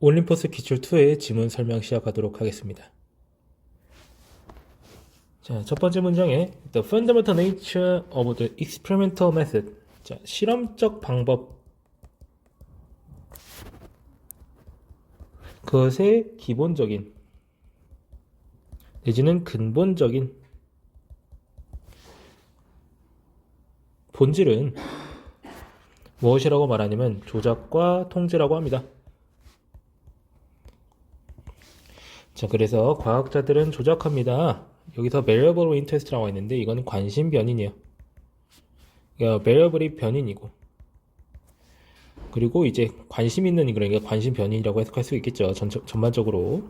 올림포스 기출 2의 지문 설명 시작하도록 하겠습니다. 자, 첫 번째 문장에 The fundamental nature of the experimental method. 자, 실험적 방법. 그것의 기본적인 내지는 근본적인 본질은 무엇이라고 말하냐면 조작과 통제라고 합니다. 자, 그래서 과학자들은 조작합니다. 여기서 variable of interest라고 했는데 이거는 관심 변인이에요. 그러니까 variable이 변인이고, 그리고 이제 관심 있는 그러니까 관심 변인이라고 해석할 수 있겠죠. 전반적으로.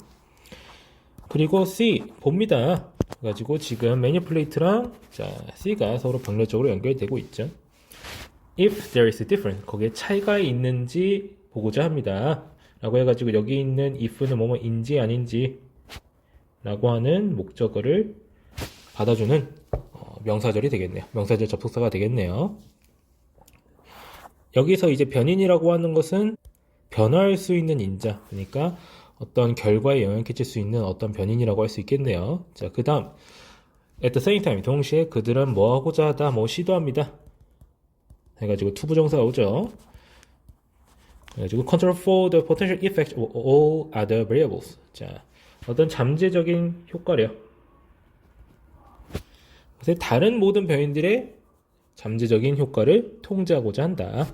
그리고 C 봅니다. 그래가지고 지금 manipulate랑 자 C가 서로 병렬적으로 연결되고 있죠. If there is a difference, 거기에 차이가 있는지 보고자 합니다. 라고 해가지고 여기 있는 if는 뭐뭐인지 아닌지 라고 하는 목적어를 받아주는 명사절이 되겠네요. 명사절 접속사가 되겠네요. 여기서 이제 변인이라고 하는 것은 변화할 수 있는 인자, 그러니까 어떤 결과에 영향을 끼칠 수 있는 어떤 변인이라고 할 수 있겠네요. 자, 그 다음 at the same time, 동시에 그들은 뭐 하고자 하다, 뭐 시도합니다 해가지고 투부정사가 오죠. 그래가지고 control for the potential effect of all other variables. 자, 어떤 잠재적인 효과래요. 그래서 다른 모든 변인들의 잠재적인 효과를 통제하고자 한다.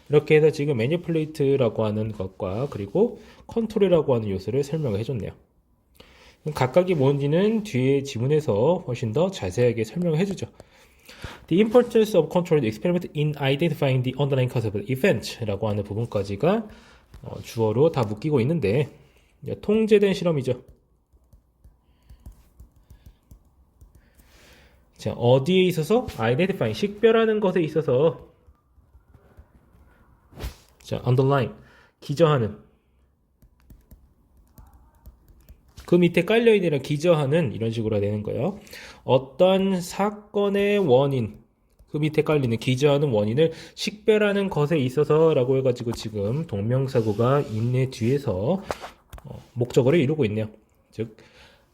이렇게 해서 지금 manipulate라고 하는 것과 그리고 control이라고 하는 요소를 설명을 해줬네요. 각각이 뭔지는 뒤에 지문에서 훨씬 더 자세하게 설명을 해주죠. The importance of controlled experiment in identifying the underlying cause of the event 라고 하는 부분까지가 주어로 다 묶이고 있는데 통제된 실험이죠. 자, 어디에 있어서? identifying, 식별하는 것에 있어서 자, underline, 기저하는 그 밑에 깔려있는 기저하는 이런 식으로 되는 거예요. 어떤 사건의 원인, 그 밑에 깔리는 기저하는 원인을 식별하는 것에 있어서 라고 해가지고 지금 동명사구가 있네 뒤에서 목적어를 이루고 있네요. 즉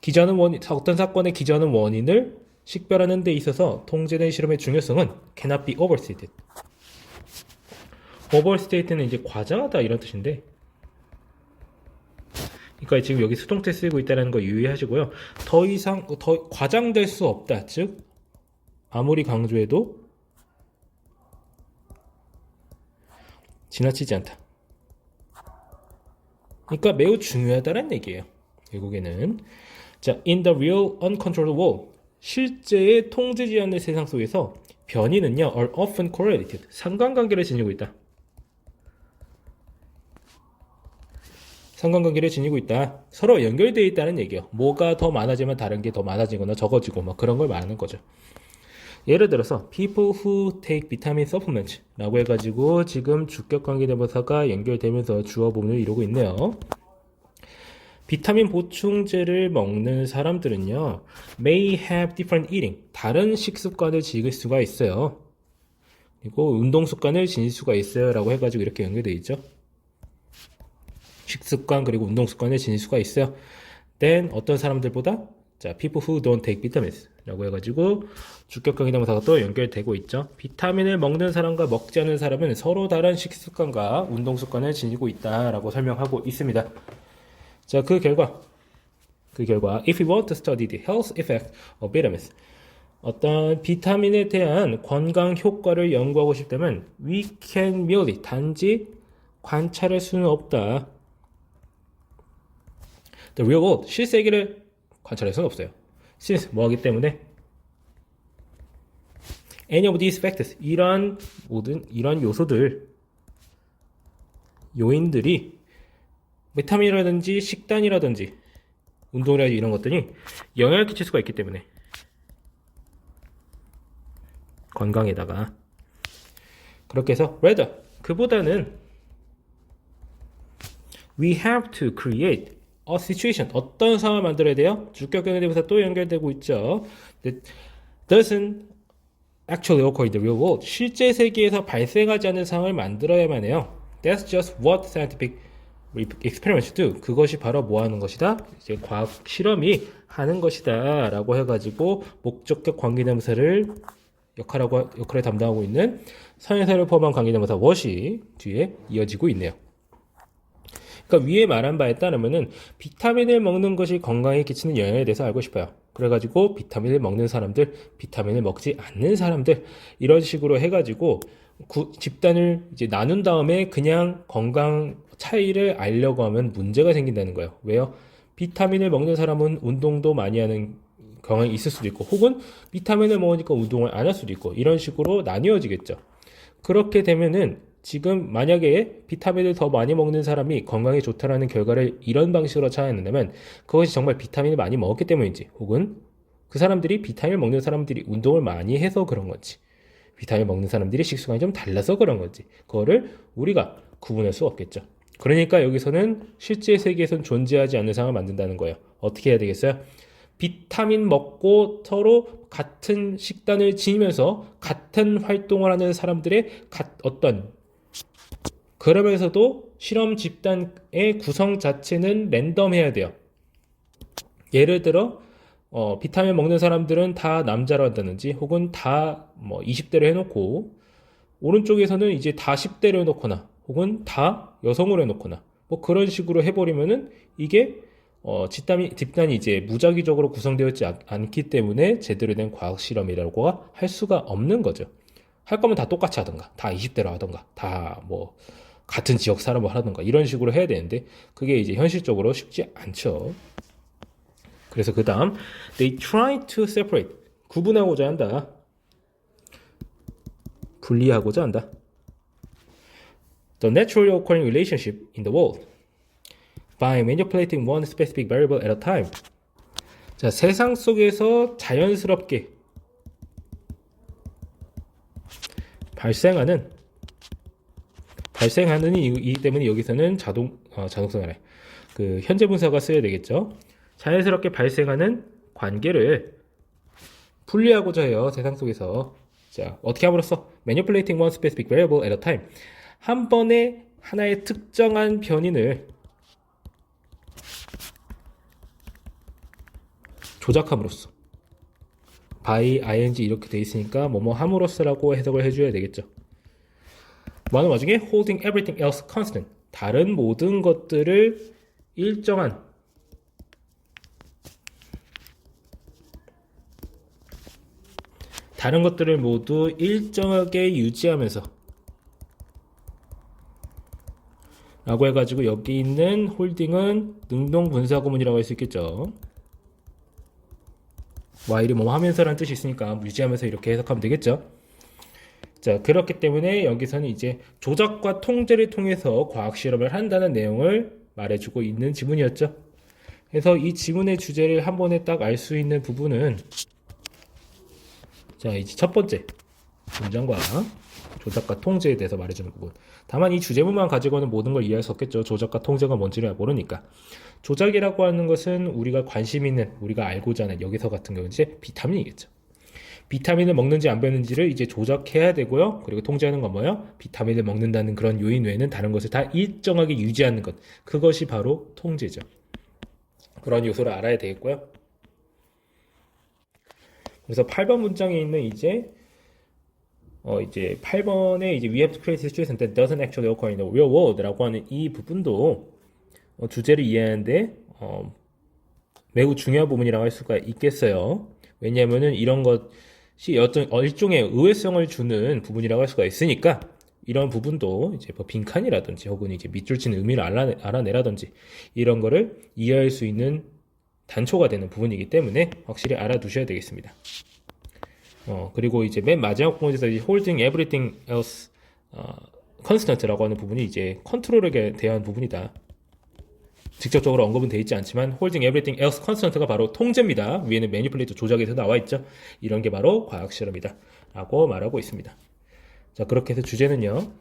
기저하는 원인, 어떤 사건의 기저하는 원인을 식별하는 데 있어서 통제된 실험의 중요성은 cannot be overstated. overstated는 이제 과장하다 이런 뜻인데, 그러니까 지금 여기 수동태 쓰고 있다는 거 유의하시고요. 더 이상 더 과장될 수 없다. 즉 아무리 강조해도 지나치지 않다. 그러니까 매우 중요하다는 얘기예요. 결국에는 자, in the real uncontrolled world, 실제의 통제지 않는 세상 속에서 변이는요 are often correlated, 상관관계를 지니고 있다. 상관관계를 지니고 있다. 서로 연결되어 있다는 얘기예요. 뭐가 더 많아지면 다른 게 더 많아지거나 적어지고 막 그런 걸 말하는 거죠. 예를 들어서 people who take vitamin supplements 라고 해가지고 지금 주격관계대명사가 연결되면서 주어 부분을 이루고 있네요. 비타민 보충제를 먹는 사람들은요 may have different eating, 다른 식습관을 지닐 수가 있어요. 그리고 운동습관을 지닐 수가 있어요 라고 해가지고 이렇게 연결되어 있죠. 식습관 그리고 운동습관을 지닐 수가 있어요. then 어떤 사람들보다 자 people who don't take vitamins 라고 해가지고 주격관계대명사가 또 연결되고 있죠. 비타민을 먹는 사람과 먹지 않는 사람은 서로 다른 식습관과 운동습관을 지니고 있다 라고 설명하고 있습니다. 자, 그 결과 if we want to study the health effect of vitamins, 어떤 비타민에 대한 건강 효과를 연구하고 싶다면 we can merely, 단지 관찰할 수는 없다. The real world, 실세계를 관찰할 수는 없어요. since 뭐하기 때문에 any of these factors, 이런 요소들, 요인들이 비타민이라든지 식단이라든지 운동이라든지 이런 것들이 영향을 끼칠 수가 있기 때문에 건강에다가 그렇게 해서 rather, 그보다는 we have to create a situation, 어떤 상황을 만들어야 돼요? 주격관계대명사 또 연결되고 있죠. that doesn't actually occur in the real world, 실제 세계에서 발생하지 않는 상황을 만들어야만 해요. That's just what scientific experiments do. 그것이 바로 뭐 하는 것이다? 이제 과학 실험이 하는 것이다. 라고 해가지고 목적격 관계대명사를 역할을 담당하고 있는 선행사를 포함한 관계대명사 what이 뒤에 이어지고 있네요. 그러니까 위에 말한 바에 따르면은 비타민을 먹는 것이 건강에 끼치는 영향에 대해서 알고 싶어요. 그래가지고 비타민을 먹는 사람들, 비타민을 먹지 않는 사람들 이런 식으로 해가지고 집단을 이제 나눈 다음에 그냥 건강 차이를 알려고 하면 문제가 생긴다는 거예요. 왜요? 비타민을 먹는 사람은 운동도 많이 하는 경향이 있을 수도 있고 혹은 비타민을 먹으니까 운동을 안 할 수도 있고 이런 식으로 나뉘어지겠죠. 그렇게 되면은 지금 만약에 비타민을 더 많이 먹는 사람이 건강에 좋다라는 결과를 이런 방식으로 찾아낸다면 그것이 정말 비타민을 많이 먹었기 때문인지 혹은 그 사람들이 비타민을 먹는 사람들이 운동을 많이 해서 그런 건지 비타민 먹는 사람들이 식습관이 좀 달라서 그런 건지 그거를 우리가 구분할 수 없겠죠. 그러니까 여기서는 실제 세계에선 존재하지 않는 상황을 만든다는 거예요. 어떻게 해야 되겠어요? 비타민 먹고 서로 같은 식단을 지니면서 같은 활동을 하는 사람들의 어떤 그러면서도 실험 집단의 구성 자체는 랜덤해야 돼요. 예를 들어 비타민 먹는 사람들은 다 남자로 한다든지 혹은 다 뭐 20대로 해놓고 오른쪽에서는 이제 다 10대로 해놓거나 혹은 다 여성으로 해놓거나 뭐 그런 식으로 해버리면은 이게 집단이 이제 무작위적으로 구성되어 있지 않기 때문에 제대로 된 과학 실험이라고 할 수가 없는 거죠. 할 거면 다 똑같이 하던가 다 20대로 하던가 다 뭐 같은 지역 사람을 하던가 이런 식으로 해야 되는데 그게 이제 현실적으로 쉽지 않죠. 그래서 그 다음 they try to separate 구분하고자 한다. 분리하고자 한다. The naturally occurring relationship in the world by manipulating one specific variable at a time. 자, 세상 속에서 자연스럽게 발생하는 이기 때문에 여기서는 자동사가래. 그 현재 분사가 쓰여야 되겠죠. 자연스럽게 발생하는 관계를 분리하고자 해요. 세상 속에서. 자, 어떻게 함으로써 manipulating one specific variable at a time. 한 번에 하나의 특정한 변인을 조작함으로써 by ing 이렇게 돼 있으니까 뭐뭐 함으로써라고 해석을 해줘야 되겠죠. 많은 와중에 holding everything else constant 다른 모든 것들을 일정한 다른 것들을 모두 일정하게 유지하면서 라고 해가지고 여기 있는 홀딩은 능동분사구문이라고 할 수 있겠죠. while이 뭐 하면서라는 뜻이 있으니까 유지하면서 이렇게 해석하면 되겠죠. 자, 그렇기 때문에 여기서는 이제 조작과 통제를 통해서 과학 실험을 한다는 내용을 말해주고 있는 지문이었죠. 그래서 이 지문의 주제를 한 번에 딱 알 수 있는 부분은 자, 이제 첫 번째 문장과 조작과 통제에 대해서 말해주는 부분. 다만 이 주제문만 가지고는 모든 걸 이해할 수 없겠죠. 조작과 통제가 뭔지를 모르니까. 조작이라고 하는 것은 우리가 관심 있는, 우리가 알고자 하는 여기서 같은 경우는 이제 비타민이겠죠. 비타민을 먹는지 안 먹는지를 이제 조작해야 되고요. 그리고 통제하는 건 뭐예요? 비타민을 먹는다는 그런 요인 외에는 다른 것을 다 일정하게 유지하는 것. 그것이 바로 통제죠. 그런 요소를 알아야 되겠고요. 그래서 8번 문장에 있는 이제 8번에 이제 we have to create a situation that doesn't actually occur in the real world 라고 하는 이 부분도 주제를 이해하는데 매우 중요한 부분이라고 할 수가 있겠어요. 왜냐하면은 이런 것이 어떤 일종의 의외성을 주는 부분이라고 할 수가 있으니까 이런 부분도 이제 뭐 빈칸이라든지 혹은 이제 밑줄 치는 의미를 알아내라든지 이런 거를 이해할 수 있는 단초가 되는 부분이기 때문에 확실히 알아두셔야 되겠습니다. 그리고 이제 맨 마지막 부분에서 이제 holding everything else constant라고 하는 부분이 이제 컨트롤에 대한 부분이다. 직접적으로 언급은 되어 있지 않지만 holding everything else constant가 바로 통제입니다. 위에는 manipulate 조작에서 나와 있죠. 이런 게 바로 과학 실험이다 라고 말하고 있습니다. 자, 그렇게 해서 주제는요.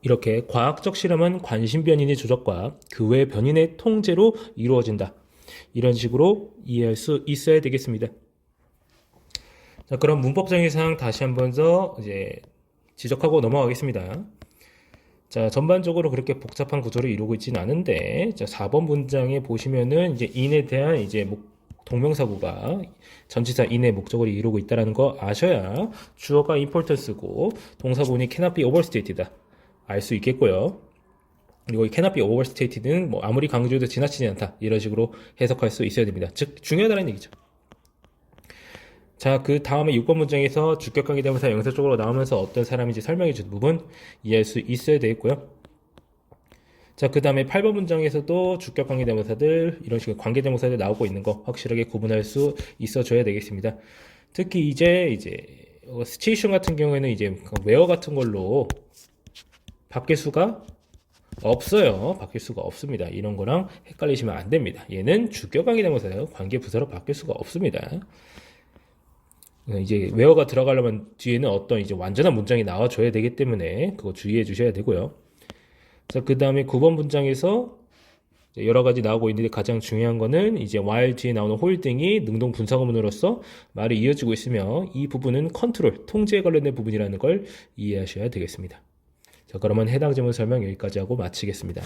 이렇게 과학적 실험은 관심 변인의 조작과 그 외 변인의 통제로 이루어진다. 이런 식으로 이해할 수 있어야 되겠습니다. 자, 그럼 문법 정의상 다시 한번 더 이제 지적하고 넘어가겠습니다. 자, 전반적으로 그렇게 복잡한 구조를 이루고 있진 않은데, 자, 4번 문장에 보시면은 이제 in에 대한 이제 동명사구가 전치사 in의 목적어를 이루고 있다는 거 아셔야 주어가 importance고 동사본이 cannot be overstated다 알 수 있겠고요. 그리고 이 cannot be overstated는 뭐 아무리 강조해도 지나치지 않다 이런 식으로 해석할 수 있어야 됩니다. 즉 중요하다는 얘기죠. 자, 그 다음에 6번 문장에서 주격관계 대명사 영사 쪽으로 나오면서 어떤 사람인지 설명해 준 부분 이해할 수 있어야 되겠고요. 자, 그 다음에 8번 문장에서도 주격관계 대명사들 이런 식의 관계 대명사들 나오고 있는 거 확실하게 구분할 수 있어줘야 되겠습니다. 특히 이제 시츄에이션 같은 경우에는 이제 where 같은 걸로 바뀔 수가 없어요. 바뀔 수가 없습니다. 이런 거랑 헷갈리시면 안 됩니다. 얘는 주격관계 대명사예요. 관계 부사로 바뀔 수가 없습니다. 이제 where가 들어가려면 뒤에는 어떤 이제 완전한 문장이 나와줘야 되기 때문에 그거 주의해 주셔야 되고요. 자, 그 다음에 9번 문장에서 여러 가지 나오고 있는데 가장 중요한 거는 이제 while 뒤에 나오는 홀딩이 능동 분사구문으로서 말이 이어지고 있으며 이 부분은 컨트롤, 통제에 관련된 부분이라는 걸 이해하셔야 되겠습니다. 자, 그러면 해당 질문 설명 여기까지 하고 마치겠습니다.